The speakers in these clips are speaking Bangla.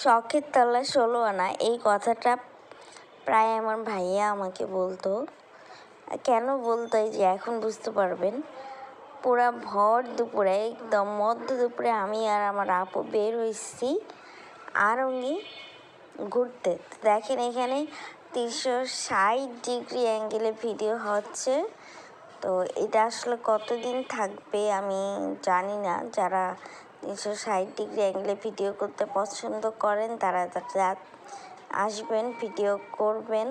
শখের তলা ১৬ আনা, এই কথাটা প্রায় আমার ভাইয়া আমাকে বলতো। কেন বলতো এই যে এখন বুঝতে পারবেন। পুরা ভর দুপুরে, একদম মধ্য দুপুরে আমি আর আমার আপু বের হয়েছি আড়ংয়ে ঘুরতে। দেখেন এখানে 360 ডিগ্রি অ্যাঙ্গেলে ভিডিও হচ্ছে। তো এটা আসলে কতদিন থাকবে আমি জানি না। যারা 360 ডিগ্রি অ্যাঙ্গেলে ভিডিও করতে পছন্দ করেন তারা আসবেন, ভিডিও করবেন।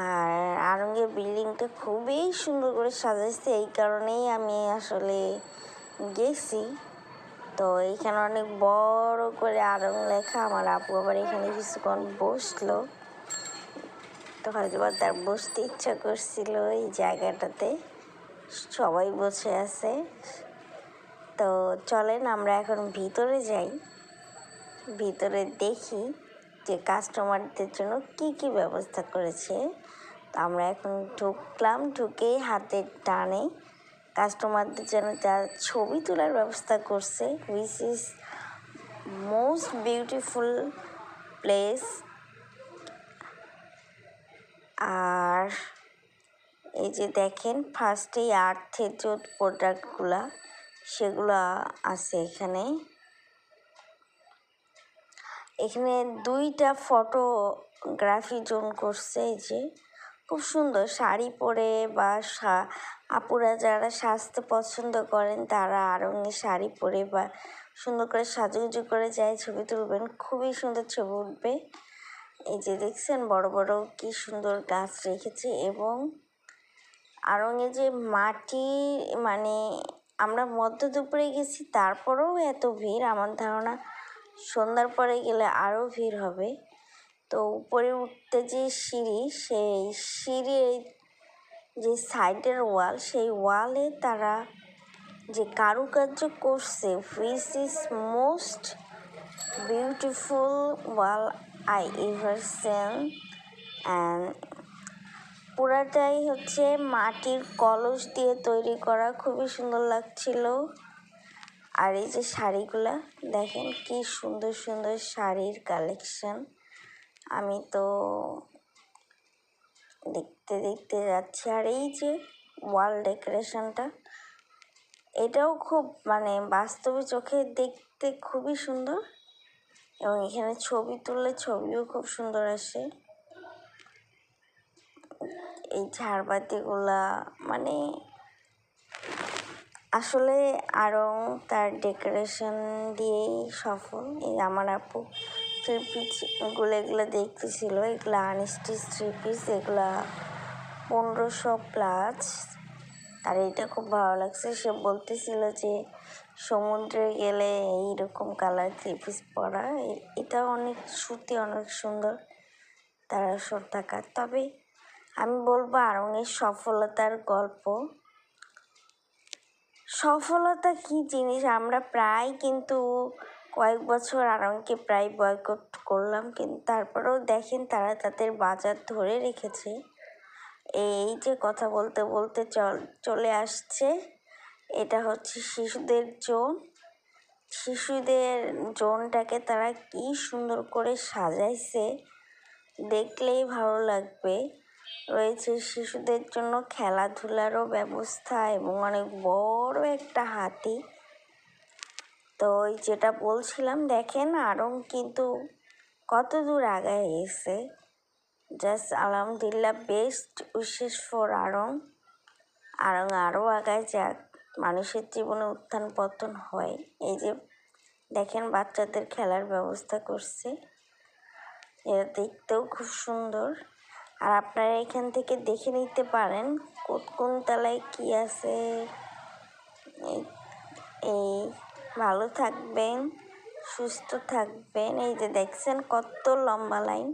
আর আড়ংয়ের বিল্ডিংটা খুবই সুন্দর করে সাজাইছে, এই কারণেই আমি আসলে গেছি। তো এইখানে অনেক বড় করে আড়ং লেখা। আমার আপু আবার এখানে কিছুক্ষণ বসলো, তো হয়তো তার বসতে ইচ্ছা করছিল এই জায়গাটাতে। সবাই বসে আছে। তো চলেন আমরা এখন ভিতরে যাই, ভিতরে দেখি যে কাস্টমারদের জন্য কি কি ব্যবস্থা করেছে। তো আমরা এখন ঢুকলাম, ঢুকেই হাতের টানে কাস্টমারদের জন্য যা ছবি তোলার ব্যবস্থা করছে, which is most beautiful place. আর এই যে দেখেন ফার্স্টেই আর্থের যে প্রোডাক্টগুলা সেগুলো আছে এখানে। এখানে 2টা ফটোগ্রাফি জোন করছে। এই যে খুব সুন্দর শাড়ি পরে বা আপুরা যারা সাজতে পছন্দ করেন তারা আড়ংয়ে শাড়ি পরে বা সুন্দর করে সাজুগুজু করে যায় ছবি তুলবেন, খুবই সুন্দর ছবি উঠবে। এই যে দেখছেন বড় বড় কি সুন্দর গাছ রেখেছে। এবং আড়ংয়ে যে মাটি, মানে আমরা মধ্য দুপুরে গেছি তারপরেও এত ভিড়। আমার ধারণা সন্ধ্যার পরে গেলে আরও ভিড় হবে। তো উপরে উঠতে যে সিঁড়ি, সেই সিঁড়ির যে সাইডের ওয়াল, সেই ওয়ালে তারা যে কারুকার্য করছে, which is most beautiful wall I ever seen. And পুরাটাই হচ্ছে মাটির কলস দিয়ে তৈরি করা, খুবই সুন্দর লাগছিল। আর এই যে শাড়িগুলা দেখেন কি সুন্দর সুন্দর শাড়ির কালেকশন। আমি তো দেখতে দেখতে যাচ্ছি। আর এই যে ওয়াল ডেকোরেশনটা, এটাও খুব মানে বাস্তবে চোখে দেখতে খুবই সুন্দর। এবং এখানে ছবি তুললে ছবিও খুব সুন্দর আসে। এই ঝাড়বাতিগুলা মানে আসলে আড়ং তার ডেকোরেশন দিয়েই সফল। এই আমার আপু থ্রি পিসগুলো এগুলো দেখতেছিল, এগুলো আনস্টিচ থ্রি পিস, এগুলা 1500+। আর এটা খুব ভালো লাগছে। সে বলতেছিল যে সমুদ্রে গেলে এইরকম কালার থ্রি পিস পরা। এটা অনেক সুতি, অনেক সুন্দর তার আসর থাকা। তবে আমি বলবো আড়ংয়ের সফলতার গল্প। সফলতা কি জিনিস, আমরা প্রায় কিন্তু কয়েক বছর আড়ংকে প্রায় বয়কট করলাম, কিন্তু তারপরেও দেখেন তারা তাদের বাজার ধরে রেখেছে। এই যে কথা বলতে বলতে চলে আসছে, এটা হচ্ছে শিশুদের জোন। শিশুদের জোনটাকে তারা কি সুন্দর করে সাজাইছে, দেখলেই ভালো লাগবে। রয়েছে শিশুদের জন্য খেলাধুলারও ব্যবস্থা এবং অনেক বড় একটা হাতি। তো ওই যেটা বলছিলাম, দেখেন আড়ং কিন্তু কত দূর আগায় গেছে। জাস্ট আলহামদুলিল্লাহ, বেস্ট উইশেস ফর আড়ং। আড়ং আরও আগায় যাক, মানুষের জীবনে উত্থান পতন হয়। এই যে দেখেন বাচ্চাদের খেলার ব্যবস্থা করছে, এটা দেখতেও খুব সুন্দর। আর আপনারা এখান থেকে দেখে নিতে পারেন কোন তলায় কি আছে। এই ভালো থাকবেন, সুস্থ থাকবেন। এই যে দেখছেন কত লম্বা লাইন।